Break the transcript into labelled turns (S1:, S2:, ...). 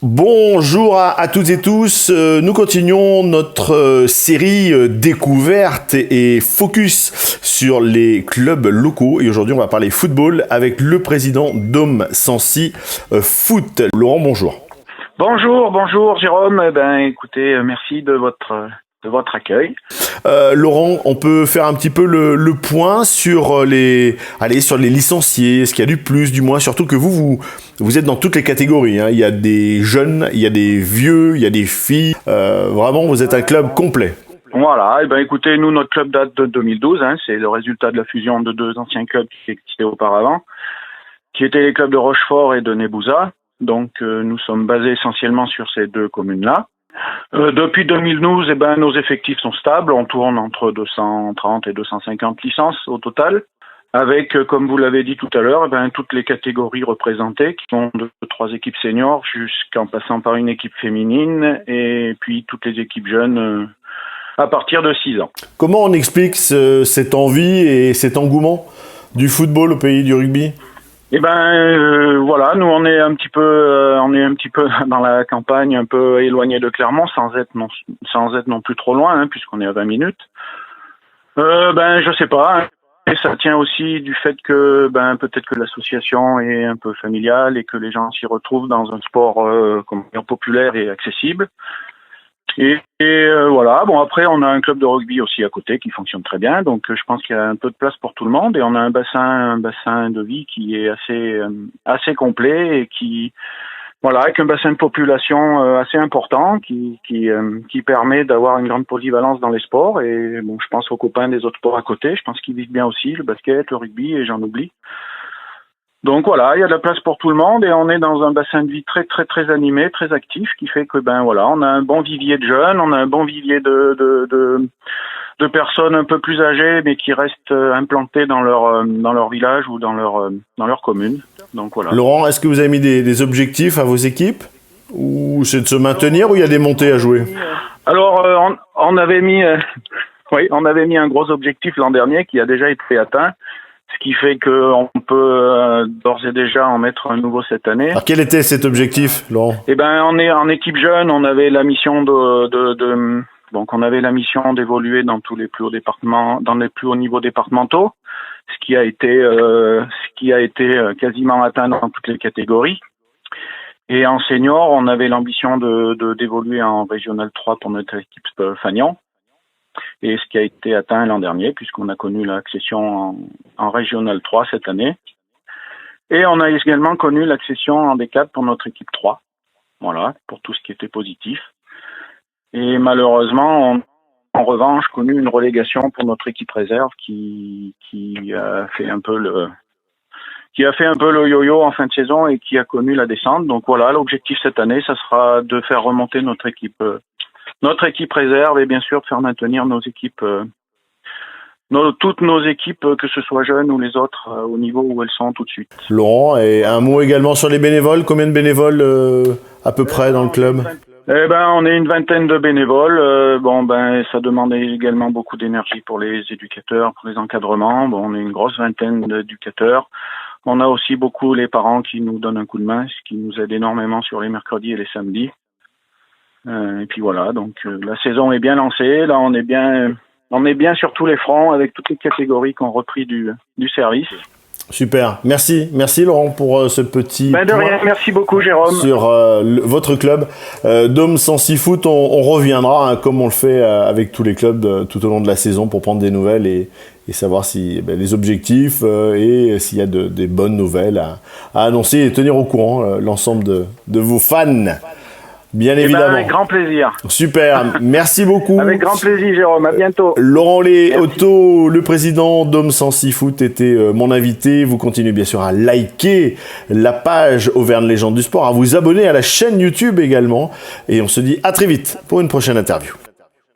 S1: Bonjour à toutes et tous, nous continuons notre série découverte et focus sur les clubs locaux et aujourd'hui on va parler football avec le président d'Homme Sancy Foot. Laurent, bonjour.
S2: Bonjour Jérôme, écoutez, merci de votre accueil.
S1: Laurent, on peut faire un petit peu le point sur les licenciés, ce qu'il y a du plus, du moins, surtout que vous êtes dans toutes les catégories, hein. Il y a des jeunes, il y a des vieux, il y a des filles, vraiment vous êtes un club complet.
S2: Voilà, écoutez, nous notre club date de 2012, hein, c'est le résultat de la fusion de deux anciens clubs qui existaient auparavant, qui étaient les clubs de Rochefort et de Nebouza. Donc nous sommes basés essentiellement sur ces deux communes-là. Depuis 2012, nos effectifs sont stables. On tourne entre 230 et 250 licences au total, avec, comme vous l'avez dit tout à l'heure, toutes les catégories représentées, qui vont de 3 équipes seniors jusqu'en passant par une équipe féminine, et puis toutes les équipes jeunes à partir de 6 ans.
S1: Comment on explique cette envie et cet engouement du football au pays du rugby ?
S2: Voilà, nous on est un petit peu dans la campagne, un peu éloigné de Clermont, sans être non plus trop loin, hein, puisqu'on est à 20 minutes. Je sais pas. Hein. Et ça tient aussi du fait que peut-être que l'association est un peu familiale et que les gens s'y retrouvent dans un sport populaire et accessible. Voilà. Bon, après on a un club de rugby aussi à côté qui fonctionne très bien, donc je pense qu'il y a un peu de place pour tout le monde et on a un bassin de vie qui est assez complet et qui avec un bassin de population assez important qui permet d'avoir une grande polyvalence dans les sports et bon, je pense aux copains des autres sports à côté, je pense qu'ils vivent bien aussi le basket, le rugby et j'en oublie. Donc voilà, il y a de la place pour tout le monde et on est dans un bassin de vie très très très animé, très actif, qui fait que on a un bon vivier de jeunes, on a un bon vivier de personnes un peu plus âgées mais qui restent implantées dans leur village ou dans leur commune. Donc voilà.
S1: Laurent, est-ce que vous avez mis des objectifs à vos équipes ou c'est de se maintenir ou il y a des montées à jouer ?
S2: Alors on avait mis un gros objectif l'an dernier qui a déjà été atteint. Ce qui fait qu'on peut d'ores et déjà en mettre un nouveau cette année.
S1: Alors quel était cet objectif, Laurent ?
S2: On est en équipe jeune, on avait la mission on avait la mission d'évoluer dans tous les plus hauts départements, dans les plus hauts niveaux départementaux, ce qui a été quasiment atteint dans toutes les catégories. Et en senior, on avait l'ambition d'évoluer en régional 3 pour notre équipe Fagnan. Et ce qui a été atteint l'an dernier, puisqu'on a connu l'accession en Régional 3 cette année. Et on a également connu l'accession en D4 pour notre équipe 3. Voilà, pour tout ce qui était positif. Et malheureusement, on a en revanche connu une relégation pour notre équipe réserve qui a fait un peu le yo-yo en fin de saison et qui a connu la descente. Donc voilà, l'objectif cette année, ça sera de faire remonter notre équipe réserve et bien sûr de faire maintenir nos équipes, toutes nos équipes, que ce soit jeunes ou les autres, au niveau où elles sont tout de suite.
S1: Laurent, et un mot également sur les bénévoles. Combien de bénévoles à peu près dans le club ?
S2: On est une vingtaine de bénévoles. Ça demande également beaucoup d'énergie pour les éducateurs, pour les encadrements. Bon, on est une grosse vingtaine d'éducateurs. On a aussi beaucoup les parents qui nous donnent un coup de main, ce qui nous aide énormément sur les mercredis et les samedis. Et puis voilà, donc la saison est bien lancée. Là, on est bien sur tous les fronts avec toutes les catégories qui ont repris du service.
S1: Super, merci Laurent pour ce petit
S2: de rien, merci beaucoup Jérôme.
S1: Sur votre club d'Homme Sancy Foot. On reviendra comme on le fait avec tous les clubs tout au long de la saison pour prendre des nouvelles et savoir si les objectifs et s'il y a des bonnes nouvelles à annoncer et tenir au courant l'ensemble de vos fans. Bien évidemment.
S2: Avec grand plaisir.
S1: Super, merci beaucoup.
S2: Avec grand plaisir Jérôme, à bientôt.
S1: Laurent Léotto, le président d'Homme Sancy Foot, était mon invité. Vous continuez bien sûr à liker la page Auvergne Légende du Sport, à vous abonner à la chaîne YouTube également. Et on se dit à très vite pour une prochaine interview.